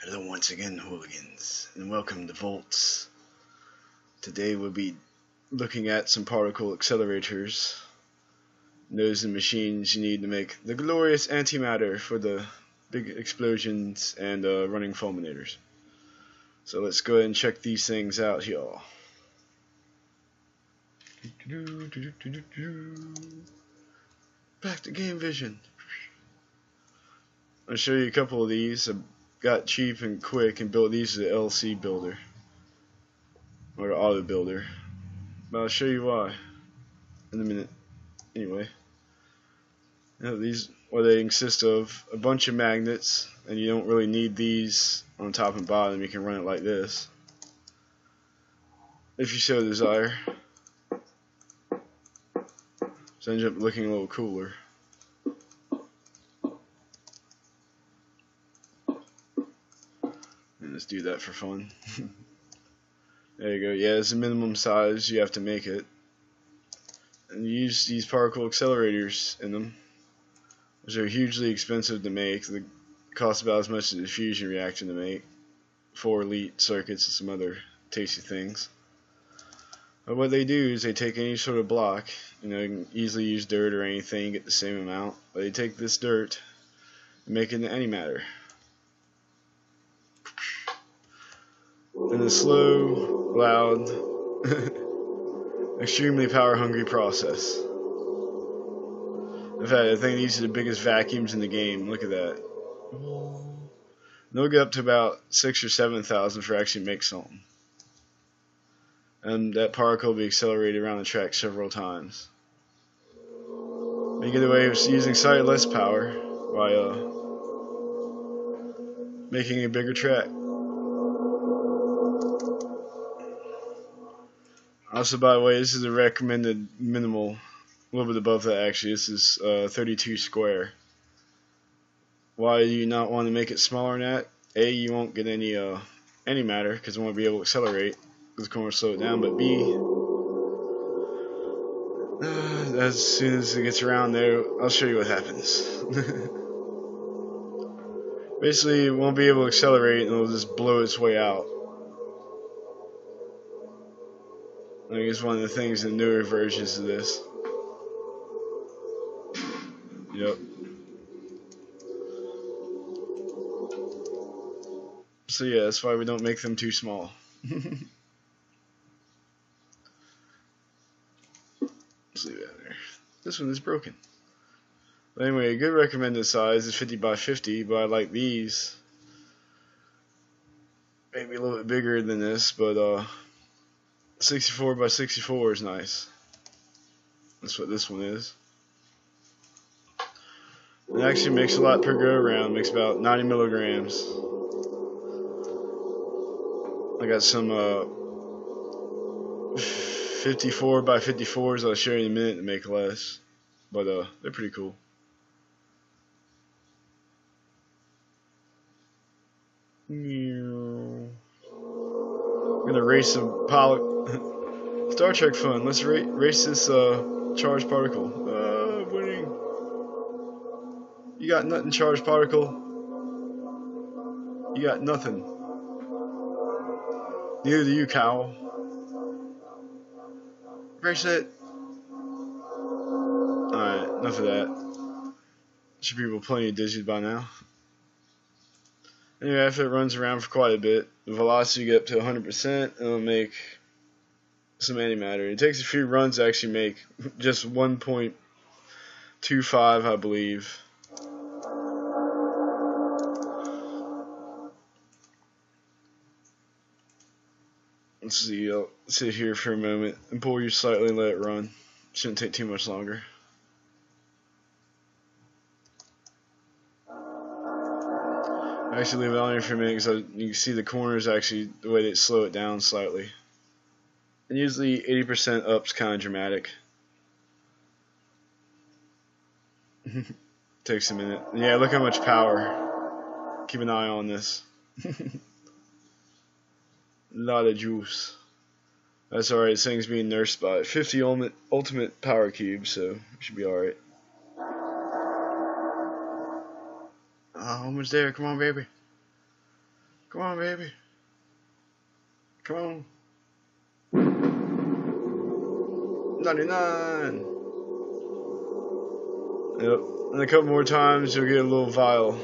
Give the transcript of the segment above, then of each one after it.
Hello once again, hooligans, and welcome to Voltz. Today we'll be looking at some particle accelerators. Those are the machines you need to make the glorious antimatter for the big explosions and running fulminators. So let's go ahead and check these things out, y'all. Back to game vision. I'll show you a couple of these. I got cheap and quick and built these with the LC builder or the auto builder, but I'll show you why in a minute. Anyway, these they consist of a bunch of magnets, and you don't really need these on top and bottom. You can run it like this if you so desire. So it ends up looking a little cooler. Let's do that for fun. There you go. Yeah, it's a minimum size. You have to make it. And you use these particle accelerators in them, which are hugely expensive to make. They cost about as much as a fusion reaction to make. 4 elite circuits and some other tasty things. But what they do is they take any sort of block. You can easily use dirt or anything and get the same amount. But they take this dirt and make it into antimatter. In a slow, loud, extremely power-hungry process. In fact, I think these are the biggest vacuums in the game. Look at that. They'll get up to about 6,000 or 7,000 for actually make something. And that particle will be accelerated around the track several times. You get away with using slightly less power by making a bigger track. Also, by the way, this is a recommended minimal, a little bit above that actually. This is 32 square. Why do you not want to make it smaller than that? A, you won't get any matter because it won't be able to accelerate because it's going to slow it down. But B, as soon as it gets around there, I'll show you what happens. Basically, it won't be able to accelerate and it'll just blow its way out. I think it's one of the things in newer versions of this. Yep. So yeah, that's why we don't make them too small. Let's leave that there. This one is broken. But anyway, a good recommended size is 50 by 50, but I like these. Maybe a little bit bigger than this, but 64 by 64 is nice. That's what this one is. It actually makes a lot per go around. Makes about 90 milligrams. I got some 54 by 54s I'll show you in a minute to make less, but they're pretty cool. I'm gonna race a pilot. Star Trek fun. Let's race this charged particle. Winning. You got nothing, charged particle. You got nothing. Neither do you, cow. Race it. Alright, enough of that. Should be plenty of digits by now. Anyway, after it runs around for quite a bit, the velocity get up to 100%, and it'll make some antimatter. It takes a few runs to actually make just 1.25, I believe. Let's see, I'll sit here for a moment and pull you slightly and let it run. Shouldn't take too much longer. Actually leave it on here for a minute because you can see the corners actually, the way they slow it down slightly. And usually 80% up's kind of dramatic. Takes a minute. And yeah, look how much power. Keep an eye on this. A lot of juice. That's alright, this thing's being nursed by 50 ultimate power cubes, so it should be alright. Almost there, come on baby. Come on, baby. Come on. 99. Yep. And a couple more times, you'll get a little vial.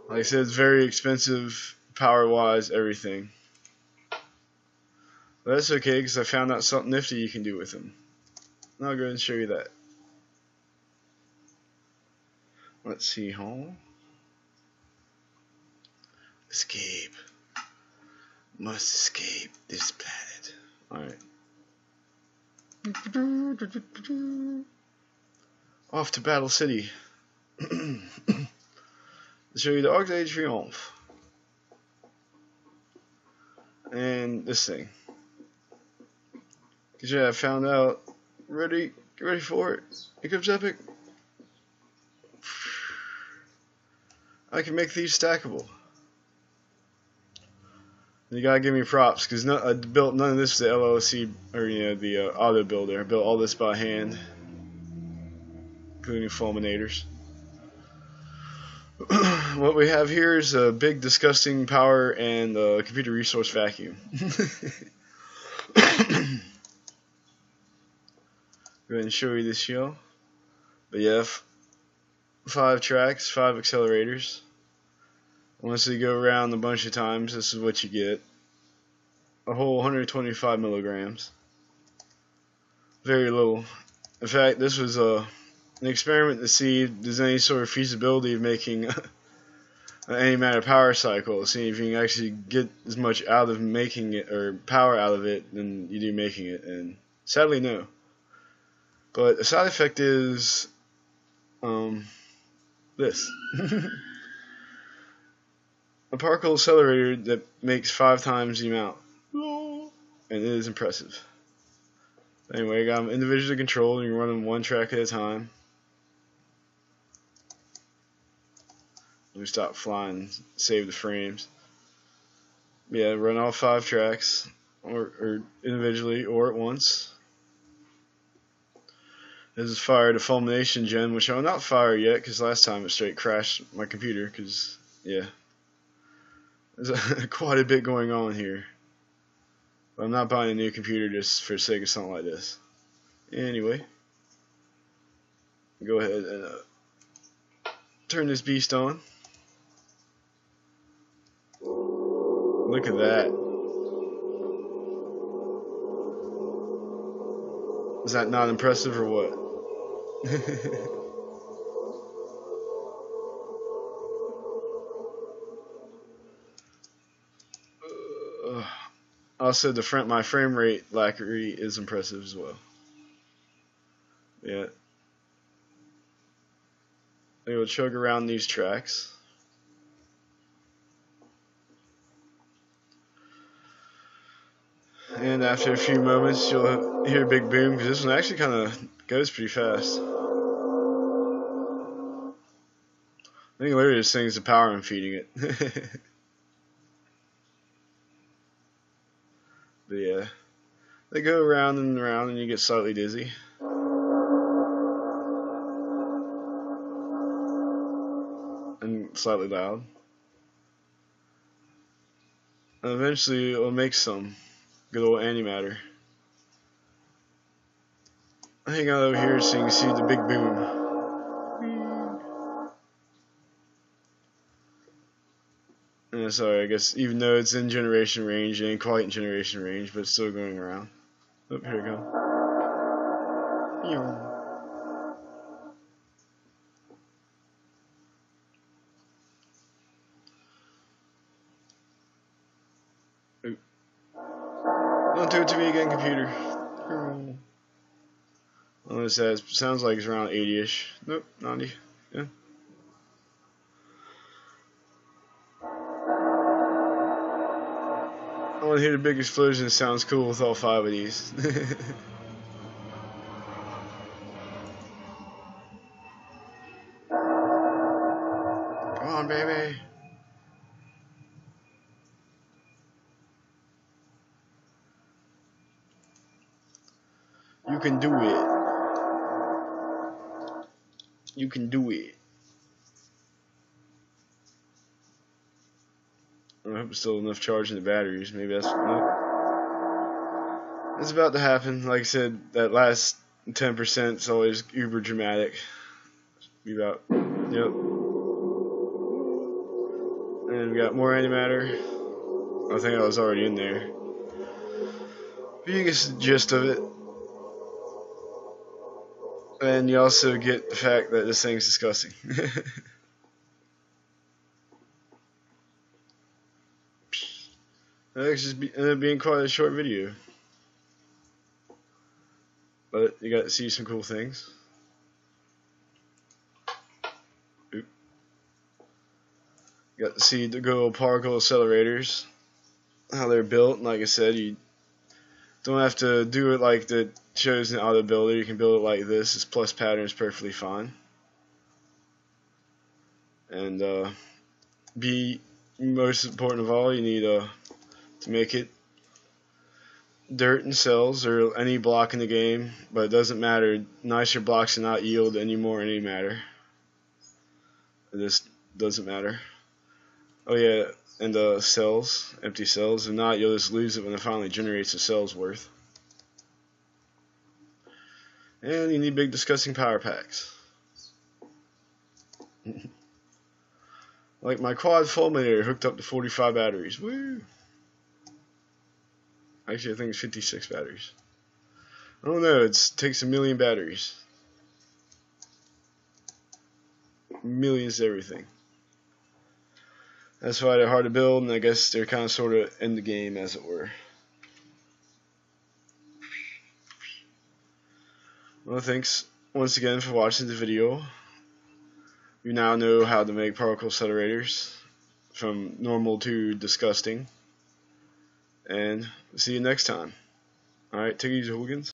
Like I said, it's very expensive, power-wise, everything. But that's okay, because I found out something nifty you can do with them. And I'll go ahead and show you that. Let's see, home. Escape. Must escape this planet. Alright. Off to Battle City. To show you the Arc de Triomphe. And this thing. Because yeah, I found out. Ready? Get ready for it. Here comes Epic. I can make these stackable. You gotta give me props, because I built none of this with the LLC, or the auto builder. I built all this by hand, including fulminators. What we have here is a big, disgusting power and computer resource vacuum. Go ahead and show you this show. But yeah, 5 tracks, 5 accelerators. Once you go around a bunch of times, this is what you get. A whole 125 milligrams. Very little. In fact, this was an experiment to see if there's any sort of feasibility of making an antimatter power cycle. See if you can actually get as much out of making it, or power out of it, than you do making it. And sadly, no. But a side effect is this. A particle accelerator that makes 5 times the amount. And it is impressive. Anyway, I got them individually controlled. You can run them 1 track at a time. Let me stop flying, save the frames. Yeah, run all 5 tracks, or individually, or at once. This is fired a fulmination gen, which I will not fire yet, because last time it straight crashed my computer, because, yeah. There's quite a bit going on here. But I'm not buying a new computer just for the sake of something like this. Anyway, go ahead and turn this beast on. Look at that. Is that not impressive or what? Also, my frame rate lackery is impressive as well. Yeah. They will chug around these tracks. And after a few moments, you'll hear a big boom, because this one actually kind of goes pretty fast. I think literally this thing is the power I'm feeding it. But yeah, they go around and around, and you get slightly dizzy. And slightly loud. And eventually it'll make some good old antimatter. I hang out over here so you can see the big boom. And sorry, I guess even though it's in generation range, it ain't quite in generation range, but it's still going around. Oh, here we go. Don't do it to me again, computer. Well, it says, sounds like it's around 80-ish. Nope, 90. Yeah. I want to hear the big explosion. It sounds cool with all 5 of these. Come on, baby. You can do it. You can do it. hope there's still enough charge in the batteries. Maybe that's nope. It's about to happen. Like I said, that last 10% is always uber dramatic. Be about, yep. And we got more antimatter. I think I was already in there. But you get the gist of it. And you also get the fact that this thing's disgusting. That actually ended up being quite a short video. But you got to see some cool things. Oop. You got to see the good old particle accelerators, how they're built. And like I said, you don't have to do it like that shows in auto builder. You can build it like this. This plus pattern is perfectly fine. And most important of all, you need to make it dirt and cells or any block in the game, but it doesn't matter. Nicer blocks do not yield any more antimatter. This doesn't matter. Oh yeah, and the cells, empty cells, if not, you'll just lose it when it finally generates a cell's worth. And you need big disgusting power packs. Like my quad fulminator hooked up to 45 batteries. Woo! Actually, I think it's 56 batteries. I don't know, it takes 1,000,000 batteries. Millions of everything. That's why they're hard to build, and I guess they're kind of sort of in the game, as it were. Well, thanks once again for watching the video. You now know how to make particle accelerators from normal to disgusting. And see you next time. Alright, take it easy, hooligans.